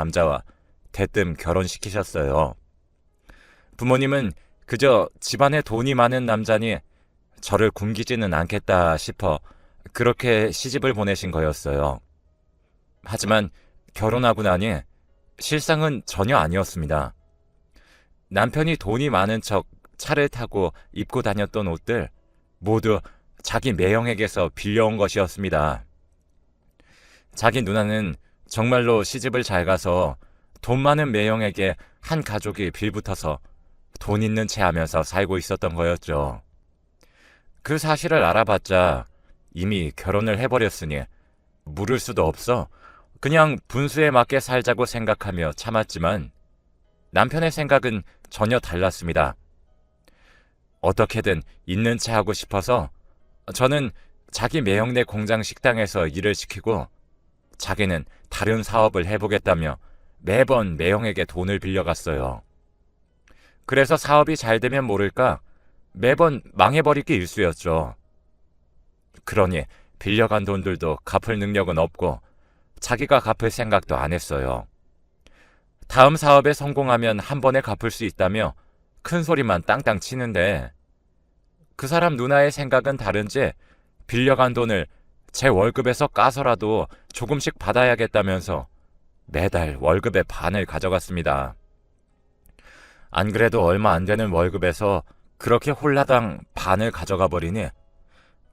남자와 대뜸 결혼시키셨어요. 부모님은 그저 집안에 돈이 많은 남자니 저를 굶기지는 않겠다 싶어 그렇게 시집을 보내신 거였어요. 하지만 결혼하고 나니 실상은 전혀 아니었습니다. 남편이 돈이 많은 척 차를 타고 입고 다녔던 옷들 모두 자기 매형에게서 빌려온 것이었습니다. 자기 누나는 정말로 시집을 잘 가서 돈 많은 매형에게 한 가족이 빌붙어서 돈 있는 체 하면서 살고 있었던 거였죠. 그 사실을 알아봤자 이미 결혼을 해버렸으니 물을 수도 없어 그냥 분수에 맞게 살자고 생각하며 참았지만 남편의 생각은 전혀 달랐습니다. 어떻게든 있는 체 하고 싶어서 저는 자기 매형네 공장 식당에서 일을 시키고 자기는 다른 사업을 해보겠다며 매번 매형에게 돈을 빌려갔어요. 그래서 사업이 잘 되면 모를까 매번 망해버리기 일쑤였죠. 그러니 빌려간 돈들도 갚을 능력은 없고 자기가 갚을 생각도 안 했어요. 다음 사업에 성공하면 한 번에 갚을 수 있다며 큰 소리만 땅땅 치는데 그 사람 누나의 생각은 다른지 빌려간 돈을 제 월급에서 까서라도 조금씩 받아야겠다면서 매달 월급의 반을 가져갔습니다. 안 그래도 얼마 안 되는 월급에서 그렇게 홀라당 반을 가져가 버리니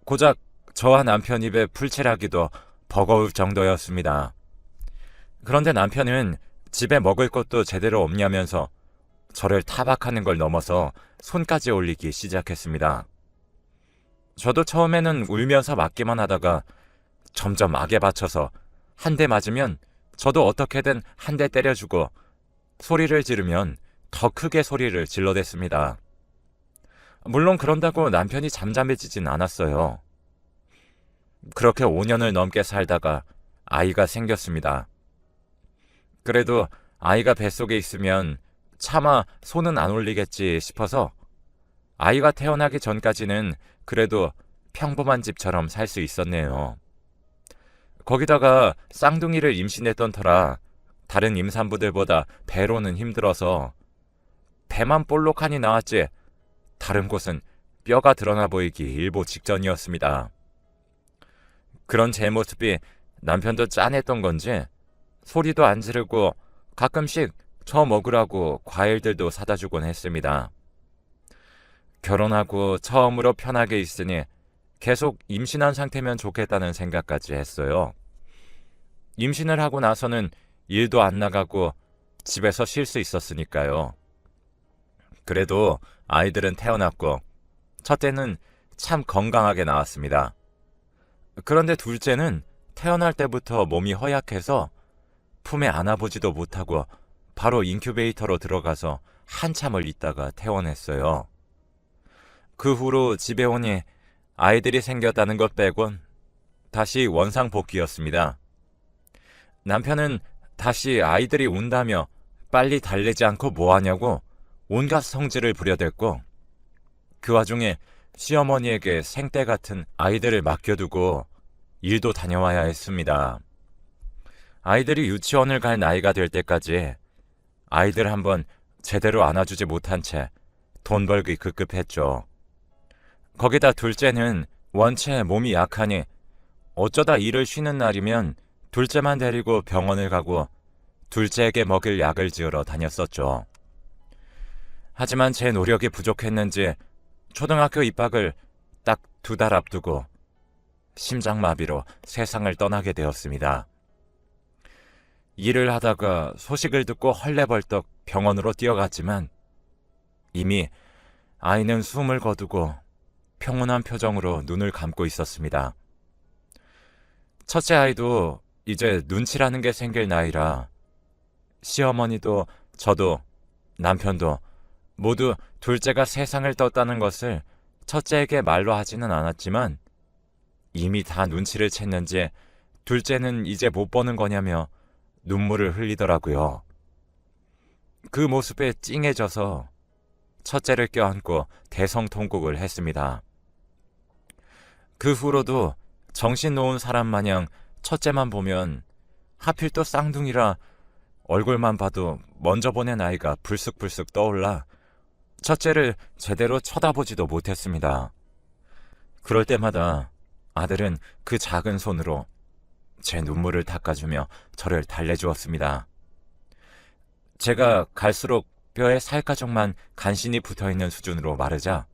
고작 저와 남편 입에 풀칠하기도 버거울 정도였습니다. 그런데 남편은 집에 먹을 것도 제대로 없냐면서 저를 타박하는 걸 넘어서 손까지 올리기 시작했습니다. 저도 처음에는 울면서 맞기만 하다가 점점 악에 받쳐서 한 대 맞으면 저도 어떻게든 한 대 때려주고 소리를 지르면 더 크게 소리를 질러댔습니다. 물론 그런다고 남편이 잠잠해지진 않았어요. 그렇게 5년을 넘게 살다가 아이가 생겼습니다. 그래도 아이가 뱃속에 있으면 차마 손은 안 올리겠지 싶어서 아이가 태어나기 전까지는 그래도 평범한 집처럼 살 수 있었네요. 거기다가 쌍둥이를 임신했던 터라 다른 임산부들보다 배로는 힘들어서 배만 볼록하니 나왔지 다른 곳은 뼈가 드러나 보이기 일보 직전이었습니다. 그런 제 모습이 남편도 짠했던 건지 소리도 안 지르고 가끔씩 저 먹으라고 과일들도 사다 주곤 했습니다. 결혼하고 처음으로 편하게 있으니 계속 임신한 상태면 좋겠다는 생각까지 했어요. 임신을 하고 나서는 일도 안 나가고 집에서 쉴 수 있었으니까요. 그래도 아이들은 태어났고 첫째는 참 건강하게 나왔습니다. 그런데 둘째는 태어날 때부터 몸이 허약해서 품에 안아보지도 못하고 바로 인큐베이터로 들어가서 한참을 있다가 퇴원했어요. 그 후로 집에 오니 아이들이 생겼다는 것 빼곤 다시 원상복귀였습니다. 남편은 다시 아이들이 운다며 빨리 달래지 않고 뭐하냐고 온갖 성질을 부려댔고 그 와중에 시어머니에게 생떼 같은 아이들을 맡겨두고 일도 다녀와야 했습니다. 아이들이 유치원을 갈 나이가 될 때까지 아이들 한번 제대로 안아주지 못한 채 돈 벌기 급급했죠. 거기다 둘째는 원체 몸이 약하니 어쩌다 일을 쉬는 날이면 둘째만 데리고 병원을 가고 둘째에게 먹일 약을 지으러 다녔었죠. 하지만 제 노력이 부족했는지 초등학교 입학을 딱 2달 앞두고 심장마비로 세상을 떠나게 되었습니다. 일을 하다가 소식을 듣고 헐레벌떡 병원으로 뛰어갔지만 이미 아이는 숨을 거두고 평온한 표정으로 눈을 감고 있었습니다. 첫째 아이도 이제 눈치라는 게 생길 나이라 시어머니도 저도 남편도 모두 둘째가 세상을 떴다는 것을 첫째에게 말로 하지는 않았지만 이미 다 눈치를 챘는지 둘째는 이제 못 보는 거냐며 눈물을 흘리더라고요. 그 모습에 찡해져서 첫째를 껴안고 대성통곡을 했습니다. 그 후로도 정신 놓은 사람 마냥 첫째만 보면 하필 또 쌍둥이라 얼굴만 봐도 먼저 보낸 아이가 불쑥불쑥 떠올라 첫째를 제대로 쳐다보지도 못했습니다. 그럴 때마다 아들은 그 작은 손으로 제 눈물을 닦아주며 저를 달래주었습니다. 제가 갈수록 뼈에 살가죽만 간신히 붙어있는 수준으로 마르자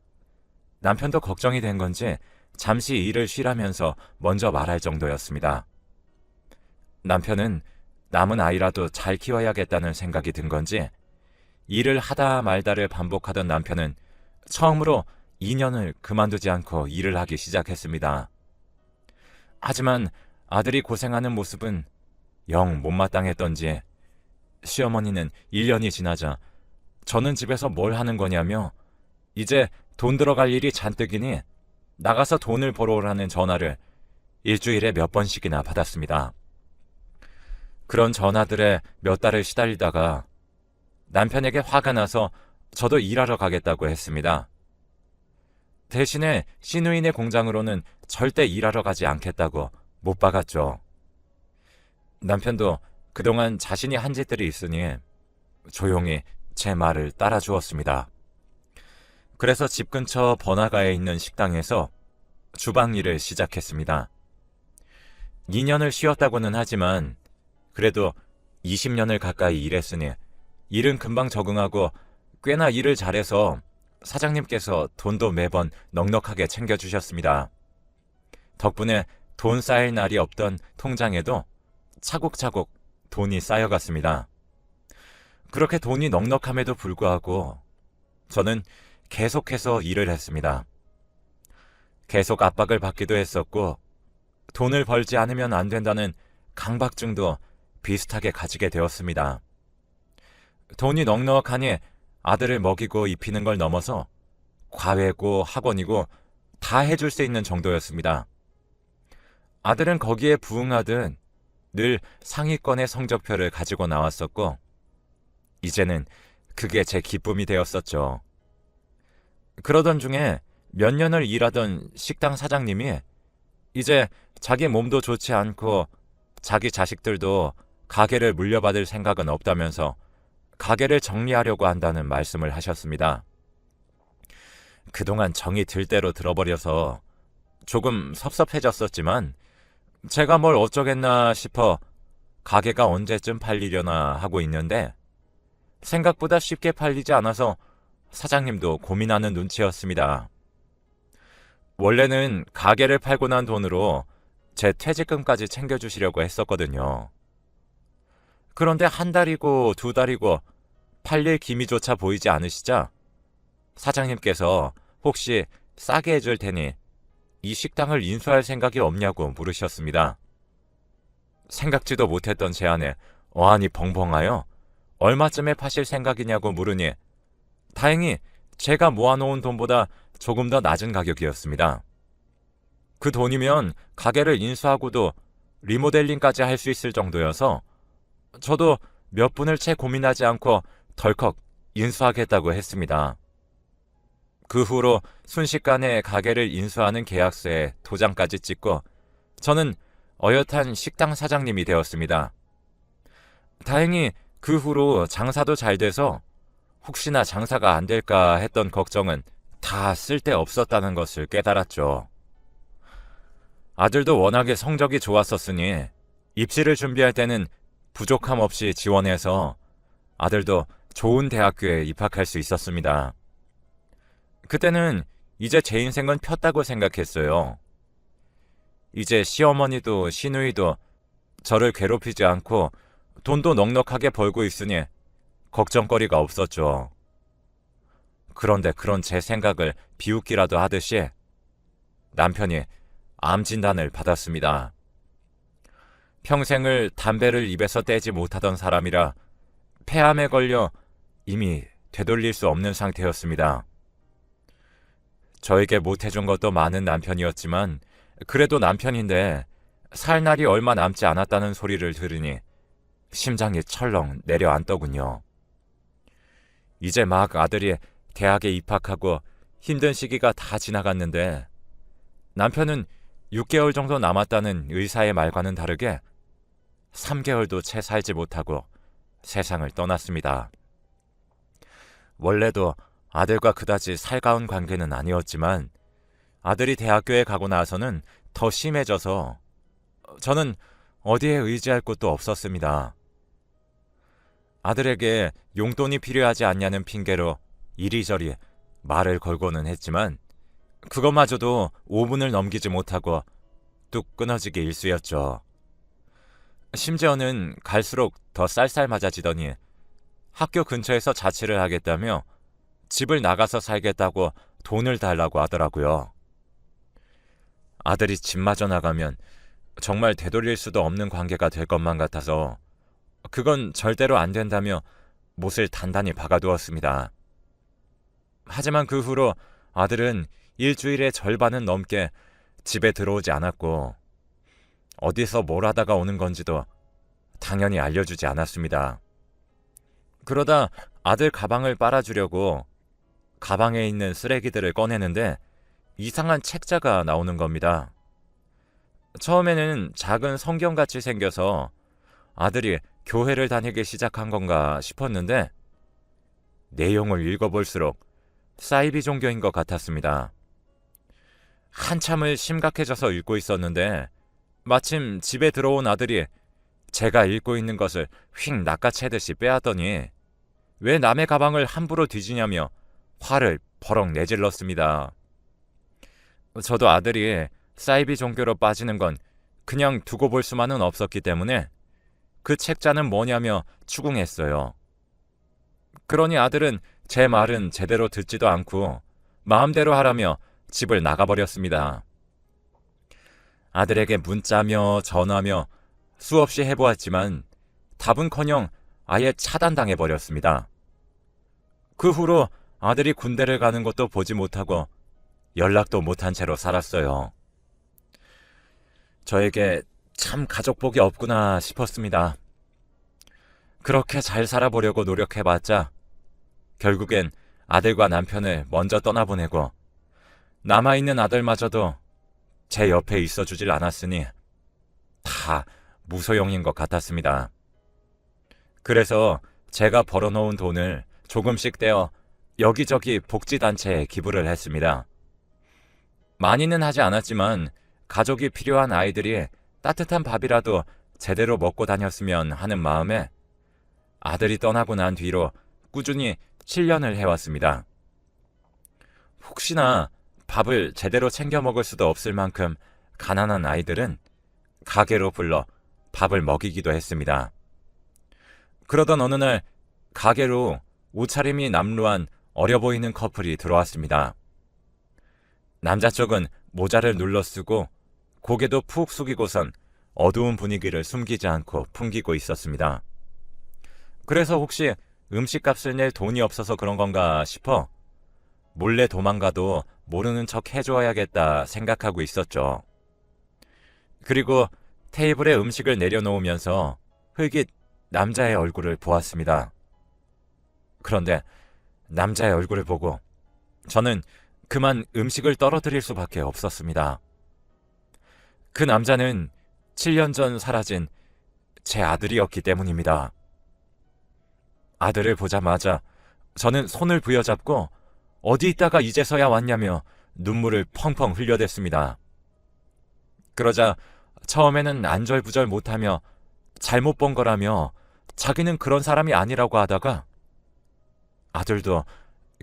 남편도 걱정이 된 건지 잠시 일을 쉬라면서 먼저 말할 정도였습니다. 남편은 남은 아이라도 잘 키워야겠다는 생각이 든 건지 일을 하다 말다를 반복하던 남편은 처음으로 2년을 그만두지 않고 일을 하기 시작했습니다. 하지만 아들이 고생하는 모습은 영 못마땅했던지 시어머니는 1년이 지나자 저는 집에서 뭘 하는 거냐며 이제 돈 들어갈 일이 잔뜩이니 나가서 돈을 벌어오라는 전화를 일주일에 몇 번씩이나 받았습니다. 그런 전화들에 몇 달을 시달리다가 남편에게 화가 나서 저도 일하러 가겠다고 했습니다. 대신에 시누이네 공장으로는 절대 일하러 가지 않겠다고 못 박았죠. 남편도 그동안 자신이 한 짓들이 있으니 조용히 제 말을 따라주었습니다. 그래서 집 근처 번화가에 있는 식당에서 주방 일을 시작했습니다. 2년을 쉬었다고는 하지만 그래도 20년을 가까이 일했으니 일은 금방 적응하고 꽤나 일을 잘해서 사장님께서 돈도 매번 넉넉하게 챙겨주셨습니다. 덕분에 돈 쌓일 날이 없던 통장에도 차곡차곡 돈이 쌓여갔습니다. 그렇게 돈이 넉넉함에도 불구하고 저는 계속해서 일을 했습니다. 계속 압박을 받기도 했었고 돈을 벌지 않으면 안 된다는 강박증도 비슷하게 가지게 되었습니다. 돈이 넉넉하니 아들을 먹이고 입히는 걸 넘어서 과외고 학원이고 다 해줄 수 있는 정도였습니다. 아들은 거기에 부응하듯 늘 상위권의 성적표를 가지고 나왔었고 이제는 그게 제 기쁨이 되었었죠. 그러던 중에 몇 년을 일하던 식당 사장님이 이제 자기 몸도 좋지 않고 자기 자식들도 가게를 물려받을 생각은 없다면서 가게를 정리하려고 한다는 말씀을 하셨습니다. 그동안 정이 들 대로 들어버려서 조금 섭섭해졌었지만 제가 뭘 어쩌겠나 싶어 가게가 언제쯤 팔리려나 하고 있는데 생각보다 쉽게 팔리지 않아서 사장님도 고민하는 눈치였습니다. 원래는 가게를 팔고 난 돈으로 제 퇴직금까지 챙겨주시려고 했었거든요. 그런데 한 달이고 두 달이고 팔릴 기미조차 보이지 않으시자 사장님께서 혹시 싸게 해줄 테니 이 식당을 인수할 생각이 없냐고 물으셨습니다. 생각지도 못했던 제안에 어안이 벙벙하여 얼마쯤에 파실 생각이냐고 물으니 다행히 제가 모아놓은 돈보다 조금 더 낮은 가격이었습니다. 그 돈이면 가게를 인수하고도 리모델링까지 할 수 있을 정도여서 저도 몇 분을 채 고민하지 않고 덜컥 인수하겠다고 했습니다. 그 후로 순식간에 가게를 인수하는 계약서에 도장까지 찍고 저는 어엿한 식당 사장님이 되었습니다. 다행히 그 후로 장사도 잘 돼서 혹시나 장사가 안 될까 했던 걱정은 다 쓸데없었다는 것을 깨달았죠. 아들도 워낙에 성적이 좋았었으니 입시를 준비할 때는 부족함 없이 지원해서 아들도 좋은 대학교에 입학할 수 있었습니다. 그때는 이제 제 인생은 폈다고 생각했어요. 이제 시어머니도 시누이도 저를 괴롭히지 않고 돈도 넉넉하게 벌고 있으니 걱정거리가 없었죠. 그런데 그런 제 생각을 비웃기라도 하듯이 남편이 암 진단을 받았습니다. 평생을 담배를 입에서 떼지 못하던 사람이라 폐암에 걸려 이미 되돌릴 수 없는 상태였습니다. 저에게 못해준 것도 많은 남편이었지만 그래도 남편인데 살 날이 얼마 남지 않았다는 소리를 들으니 심장이 철렁 내려앉더군요. 이제 막 아들이 대학에 입학하고 힘든 시기가 다 지나갔는데 남편은 6개월 정도 남았다는 의사의 말과는 다르게 3개월도 채 살지 못하고 세상을 떠났습니다. 원래도 아들과 그다지 살가운 관계는 아니었지만 아들이 대학교에 가고 나서는 더 심해져서 저는 어디에 의지할 곳도 없었습니다. 아들에게 용돈이 필요하지 않냐는 핑계로 이리저리 말을 걸고는 했지만 그것마저도 5분을 넘기지 못하고 뚝 끊어지기 일쑤였죠. 심지어는 갈수록 더 쌀쌀맞아지더니 학교 근처에서 자취를 하겠다며 집을 나가서 살겠다고 돈을 달라고 하더라고요. 아들이 집마저 나가면 정말 되돌릴 수도 없는 관계가 될 것만 같아서 그건 절대로 안 된다며 못을 단단히 박아두었습니다. 하지만 그 후로 아들은 일주일의 절반은 넘게 집에 들어오지 않았고 어디서 뭘 하다가 오는 건지도 당연히 알려주지 않았습니다. 그러다 아들 가방을 빨아주려고 가방에 있는 쓰레기들을 꺼내는데 이상한 책자가 나오는 겁니다. 처음에는 작은 성경같이 생겨서 아들이 교회를 다니기 시작한 건가 싶었는데 내용을 읽어볼수록 사이비 종교인 것 같았습니다. 한참을 심각해져서 읽고 있었는데 마침 집에 들어온 아들이 제가 읽고 있는 것을 휙 낚아채듯이 빼앗더니 왜 남의 가방을 함부로 뒤지냐며 화를 버럭 내질렀습니다. 저도 아들이 사이비 종교로 빠지는 건 그냥 두고 볼 수만은 없었기 때문에 그 책자는 뭐냐며 추궁했어요. 그러니 아들은 제 말은 제대로 듣지도 않고 마음대로 하라며 집을 나가버렸습니다. 아들에게 문자며 전화며 수없이 해보았지만 답은커녕 아예 차단당해버렸습니다. 그 후로 아들이 군대를 가는 것도 보지 못하고 연락도 못한 채로 살았어요. 저에게 참 가족복이 없구나 싶었습니다. 그렇게 잘 살아보려고 노력해봤자 결국엔 아들과 남편을 먼저 떠나보내고 남아있는 아들마저도 제 옆에 있어주질 않았으니 다 무소용인 것 같았습니다. 그래서 제가 벌어놓은 돈을 조금씩 떼어 여기저기 복지단체에 기부를 했습니다. 많이는 하지 않았지만 가족이 필요한 아이들이 따뜻한 밥이라도 제대로 먹고 다녔으면 하는 마음에 아들이 떠나고 난 뒤로 꾸준히 7년을 해왔습니다. 혹시나 밥을 제대로 챙겨 먹을 수도 없을 만큼 가난한 아이들은 가게로 불러 밥을 먹이기도 했습니다. 그러던 어느 날 가게로 옷차림이 남루한 어려 보이는 커플이 들어왔습니다. 남자 쪽은 모자를 눌러 쓰고 고개도 푹 숙이고선 어두운 분위기를 숨기지 않고 풍기고 있었습니다. 그래서 혹시 음식값을 낼 돈이 없어서 그런 건가 싶어 몰래 도망가도 모르는 척 해줘야겠다 생각하고 있었죠. 그리고 테이블에 음식을 내려놓으면서 흘깃 남자의 얼굴을 보았습니다. 그런데 남자의 얼굴을 보고 저는 그만 음식을 떨어뜨릴 수밖에 없었습니다. 그 남자는 7년 전 사라진 제 아들이었기 때문입니다. 아들을 보자마자 저는 손을 부여잡고 어디 있다가 이제서야 왔냐며 눈물을 펑펑 흘려댔습니다. 그러자 처음에는 안절부절 못하며 잘못 본 거라며 자기는 그런 사람이 아니라고 하다가 아들도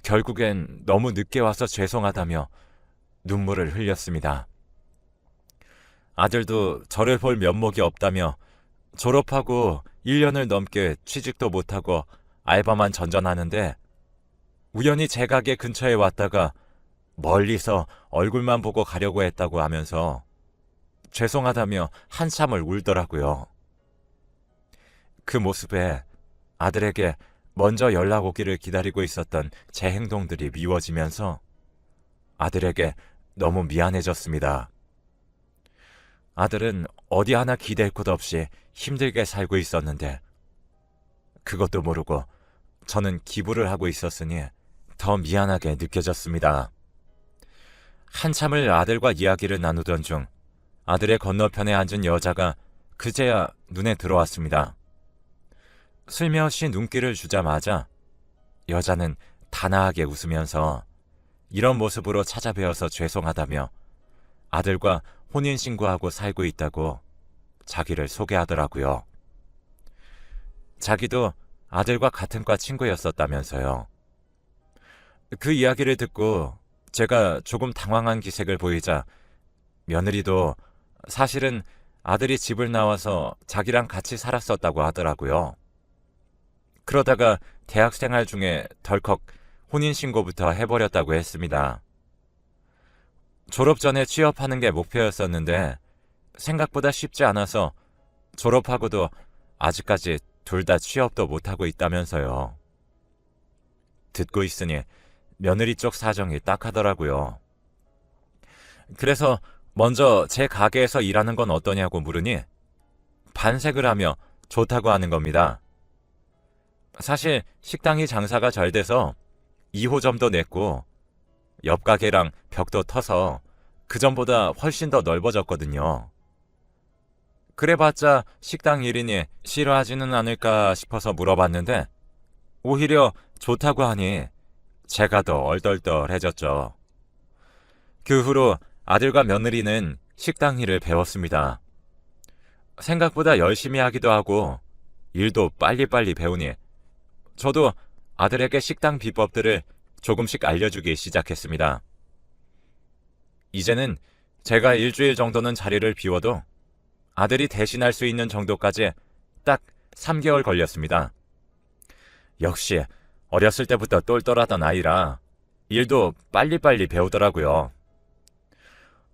결국엔 너무 늦게 와서 죄송하다며 눈물을 흘렸습니다. 아들도 저를 볼 면목이 없다며 졸업하고 1년을 넘게 취직도 못하고 알바만 전전하는데 우연히 제 가게 근처에 왔다가 멀리서 얼굴만 보고 가려고 했다고 하면서 죄송하다며 한참을 울더라고요. 그 모습에 아들에게 먼저 연락 오기를 기다리고 있었던 제 행동들이 미워지면서 아들에게 너무 미안해졌습니다. 아들은 어디 하나 기댈 곳 없이 힘들게 살고 있었는데 그것도 모르고 저는 기부를 하고 있었으니 더 미안하게 느껴졌습니다. 한참을 아들과 이야기를 나누던 중 아들의 건너편에 앉은 여자가 그제야 눈에 들어왔습니다. 슬며시 눈길을 주자마자 여자는 단아하게 웃으면서 이런 모습으로 찾아뵈어서 죄송하다며 아들과 혼인신고하고 살고 있다고 자기를 소개하더라고요. 자기도 아들과 같은 과 친구였었다면서요. 그 이야기를 듣고 제가 조금 당황한 기색을 보이자 며느리도 사실은 아들이 집을 나와서 자기랑 같이 살았었다고 하더라고요. 그러다가 대학 생활 중에 덜컥 혼인신고부터 해버렸다고 했습니다. 졸업 전에 취업하는 게 목표였었는데 생각보다 쉽지 않아서 졸업하고도 아직까지 둘 다 취업도 못하고 있다면서요. 듣고 있으니 며느리 쪽 사정이 딱하더라고요. 그래서 먼저 제 가게에서 일하는 건 어떠냐고 물으니 반색을 하며 좋다고 하는 겁니다. 사실 식당이 장사가 잘 돼서 2호점도 냈고 옆 가게랑 벽도 터서 그전보다 훨씬 더 넓어졌거든요. 그래봤자 식당 일이니 싫어하지는 않을까 싶어서 물어봤는데 오히려 좋다고 하니 제가 더 얼떨떨해졌죠. 그 후로 아들과 며느리는 식당 일을 배웠습니다. 생각보다 열심히 하기도 하고 일도 빨리빨리 배우니 저도 아들에게 식당 비법들을 조금씩 알려주기 시작했습니다. 이제는 제가 일주일 정도는 자리를 비워도 아들이 대신할 수 있는 정도까지 딱 3개월 걸렸습니다. 역시 어렸을 때부터 똘똘하던 아이라 일도 빨리빨리 배우더라고요.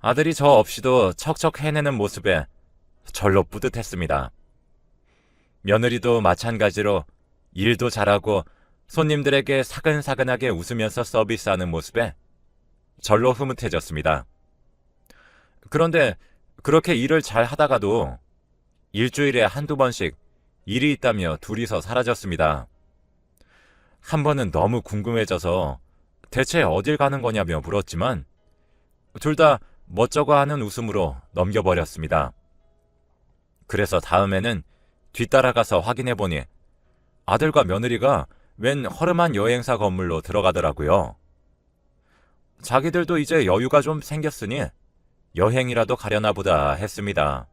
아들이 저 없이도 척척 해내는 모습에 절로 뿌듯했습니다. 며느리도 마찬가지로 일도 잘하고 손님들에게 사근사근하게 웃으면서 서비스하는 모습에 절로 흐뭇해졌습니다. 그런데 그렇게 일을 잘 하다가도 일주일에 한두 번씩 일이 있다며 둘이서 사라졌습니다. 한 번은 너무 궁금해져서 대체 어딜 가는 거냐며 물었지만 둘 다 멋쩍어 하는 웃음으로 넘겨버렸습니다. 그래서 다음에는 뒤따라가서 확인해보니 아들과 며느리가 웬 허름한 여행사 건물로 들어가더라고요. 자기들도 이제 여유가 좀 생겼으니 여행이라도 가려나 보다 했습니다.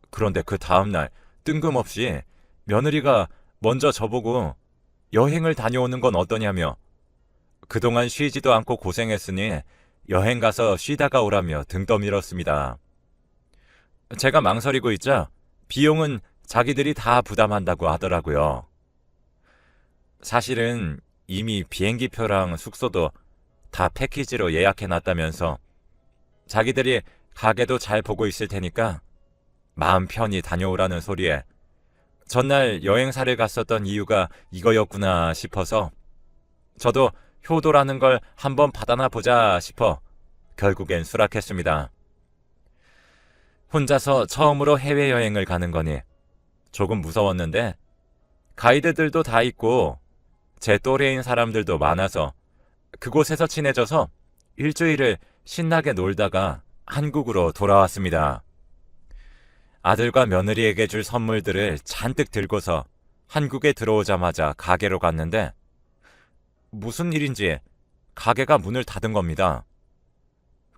그런데 그 다음날 뜬금없이 며느리가 먼저 저보고 여행을 다녀오는 건 어떠냐며 그동안 쉬지도 않고 고생했으니 여행 가서 쉬다가 오라며 등 떠밀었습니다. 제가 망설이고 있자 비용은 자기들이 다 부담한다고 하더라고요. 사실은 이미 비행기표랑 숙소도 다 패키지로 예약해놨다면서 자기들이 가게도 잘 보고 있을 테니까 마음 편히 다녀오라는 소리에 전날 여행사를 갔었던 이유가 이거였구나 싶어서 저도 효도라는 걸 한번 받아나 보자 싶어 결국엔 수락했습니다. 혼자서 처음으로 해외여행을 가는 거니 조금 무서웠는데 가이드들도 다 있고 제 또래인 사람들도 많아서 그곳에서 친해져서 일주일을 신나게 놀다가 한국으로 돌아왔습니다. 아들과 며느리에게 줄 선물들을 잔뜩 들고서 한국에 들어오자마자 가게로 갔는데 무슨 일인지 가게가 문을 닫은 겁니다.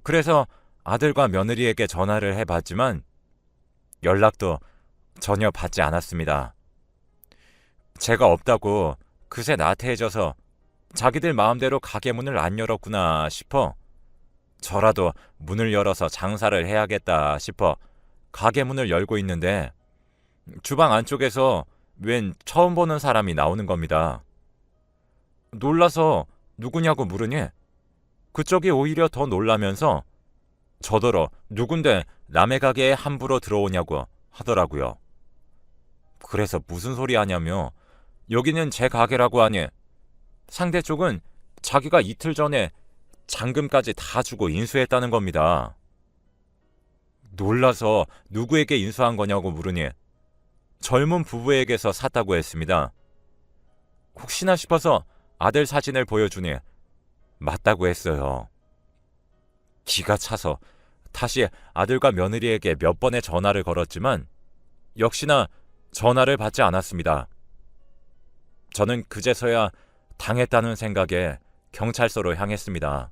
그래서 아들과 며느리에게 전화를 해봤지만 연락도 전혀 받지 않았습니다. 제가 없다고 그새 나태해져서 자기들 마음대로 가게 문을 안 열었구나 싶어 저라도 문을 열어서 장사를 해야겠다 싶어 가게 문을 열고 있는데 주방 안쪽에서 웬 처음 보는 사람이 나오는 겁니다. 놀라서 누구냐고 물으니 그쪽이 오히려 더 놀라면서 저더러 누군데 남의 가게에 함부로 들어오냐고 하더라고요. 그래서 무슨 소리 하냐며 여기는 제 가게라고 하니 상대 쪽은 자기가 이틀 전에 잔금까지 다 주고 인수했다는 겁니다. 놀라서 누구에게 인수한 거냐고 물으니 젊은 부부에게서 샀다고 했습니다. 혹시나 싶어서 아들 사진을 보여주니 맞다고 했어요. 기가 차서 다시 아들과 며느리에게 몇 번의 전화를 걸었지만 역시나 전화를 받지 않았습니다. 저는 그제서야 당했다는 생각에 경찰서로 향했습니다.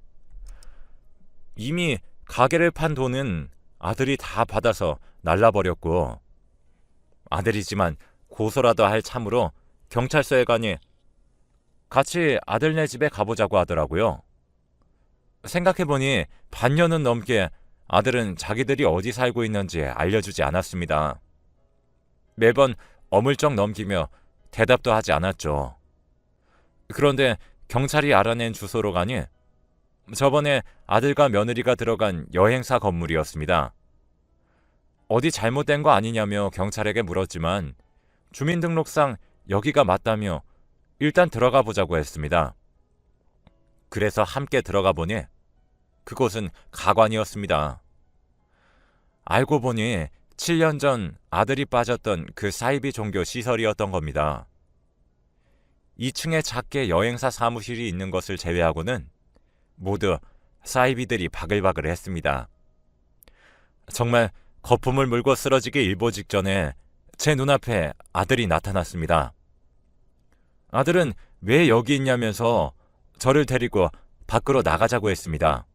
이미 가게를 판 돈은 아들이 다 받아서 날라버렸고, 아들이지만 고소라도 할 참으로 경찰서에 가니 같이 아들네 집에 가보자고 하더라고요. 생각해보니 반년은 넘게 아들은 자기들이 어디 살고 있는지 알려주지 않았습니다. 매번 어물쩍 넘기며 대답도 하지 않았죠. 그런데 경찰이 알아낸 주소로 가니 저번에 아들과 며느리가 들어간 여행사 건물이었습니다. 어디 잘못된 거 아니냐며 경찰에게 물었지만 주민등록상 여기가 맞다며 일단 들어가 보자고 했습니다. 그래서 함께 들어가 보니 그곳은 가관이었습니다. 알고 보니 7년 전 아들이 빠졌던 그 사이비 종교 시설이었던 겁니다. 2층에 작게 여행사 사무실이 있는 것을 제외하고는 모두 사이비들이 바글바글 했습니다. 정말 거품을 물고 쓰러지기 일보 직전에 제 눈앞에 아들이 나타났습니다. 아들은 왜 여기 있냐면서 저를 데리고 밖으로 나가자고 했습니다.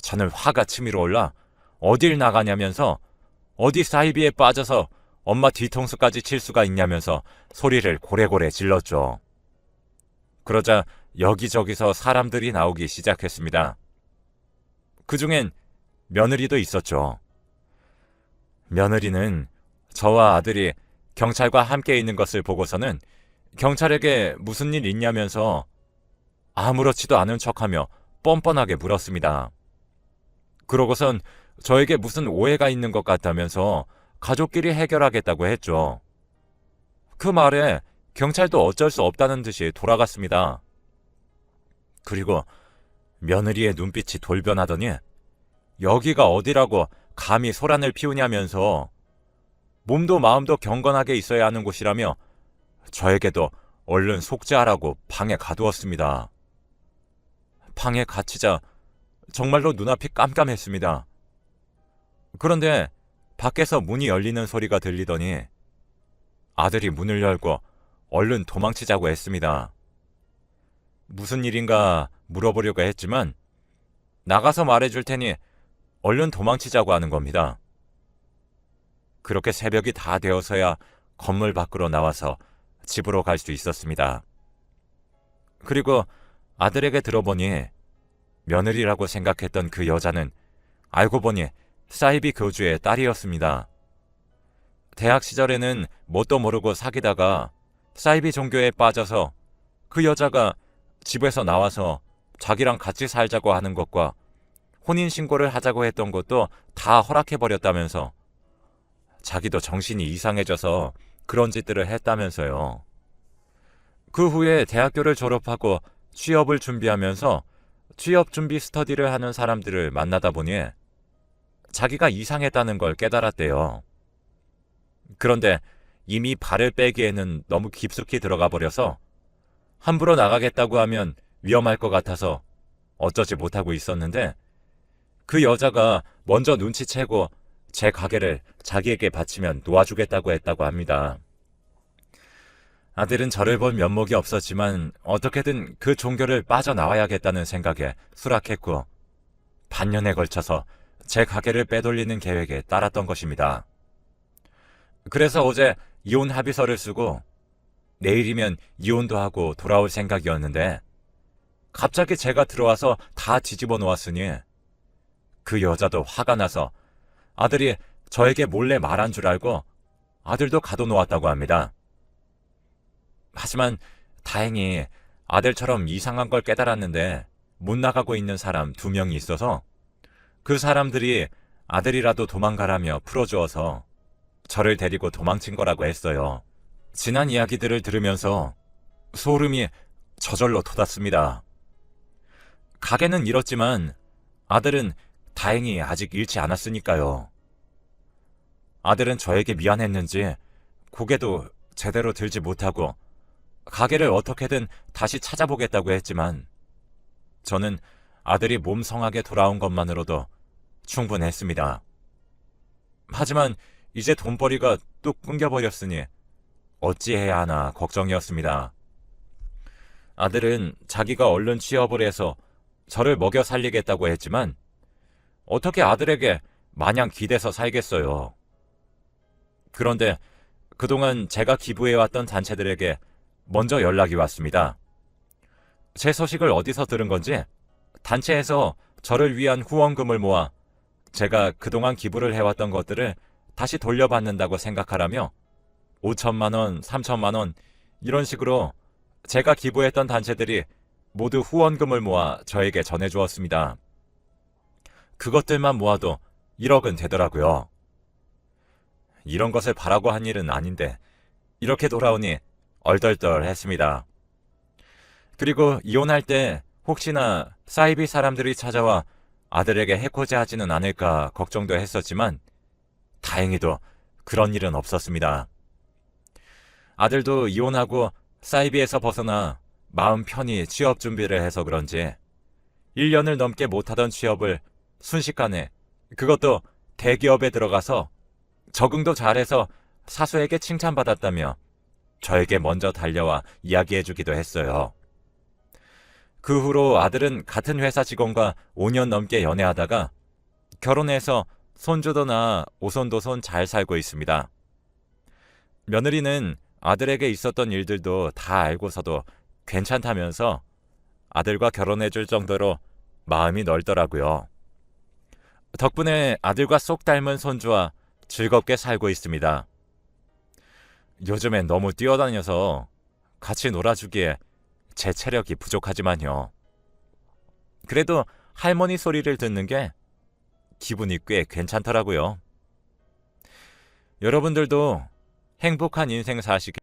저는 화가 치밀어 올라 어딜 나가냐면서 어디 사이비에 빠져서 엄마 뒤통수까지 칠 수가 있냐면서 소리를 고래고래 질렀죠. 그러자 여기저기서 사람들이 나오기 시작했습니다. 그중엔 며느리도 있었죠. 며느리는 저와 아들이 경찰과 함께 있는 것을 보고서는 경찰에게 무슨 일 있냐면서 아무렇지도 않은 척하며 뻔뻔하게 물었습니다. 그러고선 저에게 무슨 오해가 있는 것 같다면서 가족끼리 해결하겠다고 했죠. 그 말에 경찰도 어쩔 수 없다는 듯이 돌아갔습니다. 그리고 며느리의 눈빛이 돌변하더니 여기가 어디라고 감히 소란을 피우냐면서 몸도 마음도 경건하게 있어야 하는 곳이라며 저에게도 얼른 속죄하라고 방에 가두었습니다. 방에 갇히자 정말로 눈앞이 깜깜했습니다. 그런데 밖에서 문이 열리는 소리가 들리더니 아들이 문을 열고 얼른 도망치자고 했습니다. 무슨 일인가 물어보려고 했지만 나가서 말해줄 테니 얼른 도망치자고 하는 겁니다. 그렇게 새벽이 다 되어서야 건물 밖으로 나와서 집으로 갈 수 있었습니다. 그리고 아들에게 들어보니 며느리라고 생각했던 그 여자는 알고 보니 사이비 교주의 딸이었습니다. 대학 시절에는 뭣도 모르고 사귀다가 사이비 종교에 빠져서 그 여자가 집에서 나와서 자기랑 같이 살자고 하는 것과 혼인신고를 하자고 했던 것도 다 허락해버렸다면서 자기도 정신이 이상해져서 그런 짓들을 했다면서요. 그 후에 대학교를 졸업하고 취업을 준비하면서 취업 준비 스터디를 하는 사람들을 만나다 보니 자기가 이상했다는 걸 깨달았대요. 그런데 이미 발을 빼기에는 너무 깊숙이 들어가 버려서 함부로 나가겠다고 하면 위험할 것 같아서 어쩌지 못하고 있었는데 그 여자가 먼저 눈치채고 제 가게를 자기에게 바치면 놓아주겠다고 했다고 합니다. 아들은 저를 본 면목이 없었지만 어떻게든 그 종교를 빠져나와야겠다는 생각에 수락했고 반년에 걸쳐서 제 가게를 빼돌리는 계획에 따랐던 것입니다. 그래서 어제 이혼 합의서를 쓰고 내일이면 이혼도 하고 돌아올 생각이었는데 갑자기 제가 들어와서 다 뒤집어 놓았으니 그 여자도 화가 나서 아들이 저에게 몰래 말한 줄 알고 아들도 가둬놓았다고 합니다. 하지만 다행히 아들처럼 이상한 걸 깨달았는데 못 나가고 있는 사람 2명이 있어서 그 사람들이 아들이라도 도망가라며 풀어주어서 저를 데리고 도망친 거라고 했어요. 지난 이야기들을 들으면서 소름이 저절로 돋았습니다. 가게는 잃었지만 아들은 다행히 아직 잃지 않았으니까요. 아들은 저에게 미안했는지 고개도 제대로 들지 못하고 가게를 어떻게든 다시 찾아보겠다고 했지만 저는 아들이 몸성하게 돌아온 것만으로도 충분했습니다. 하지만 이제 돈벌이가 뚝 끊겨버렸으니 어찌해야 하나 걱정이었습니다. 아들은 자기가 얼른 취업을 해서 저를 먹여 살리겠다고 했지만 어떻게 아들에게 마냥 기대서 살겠어요. 그런데 그동안 제가 기부해왔던 단체들에게 먼저 연락이 왔습니다. 제 소식을 어디서 들은 건지 단체에서 저를 위한 후원금을 모아 제가 그동안 기부를 해왔던 것들을 다시 돌려받는다고 생각하라며 5천만 원, 3천만 원 이런 식으로 제가 기부했던 단체들이 모두 후원금을 모아 저에게 전해주었습니다. 그것들만 모아도 1억은 되더라고요. 이런 것을 바라고 한 일은 아닌데 이렇게 돌아오니 얼떨떨했습니다. 그리고 이혼할 때 혹시나 사이비 사람들이 찾아와 아들에게 해코지하지는 않을까 걱정도 했었지만 다행히도 그런 일은 없었습니다. 아들도 이혼하고 사이비에서 벗어나 마음 편히 취업 준비를 해서 그런지 1년을 넘게 못하던 취업을 순식간에, 그것도 대기업에 들어가서 적응도 잘해서 사수에게 칭찬받았다며 저에게 먼저 달려와 이야기해주기도 했어요. 그 후로 아들은 같은 회사 직원과 5년 넘게 연애하다가 결혼해서 손주도 낳아 오손도손 잘 살고 있습니다. 며느리는 아들에게 있었던 일들도 다 알고서도 괜찮다면서 아들과 결혼해줄 정도로 마음이 넓더라고요. 덕분에 아들과 쏙 닮은 손주와 즐겁게 살고 있습니다. 요즘엔 너무 뛰어다녀서 같이 놀아주기에 제 체력이 부족하지만요. 그래도 할머니 소리를 듣는 게 기분이 꽤 괜찮더라고요. 여러분들도 행복한 인생 사시길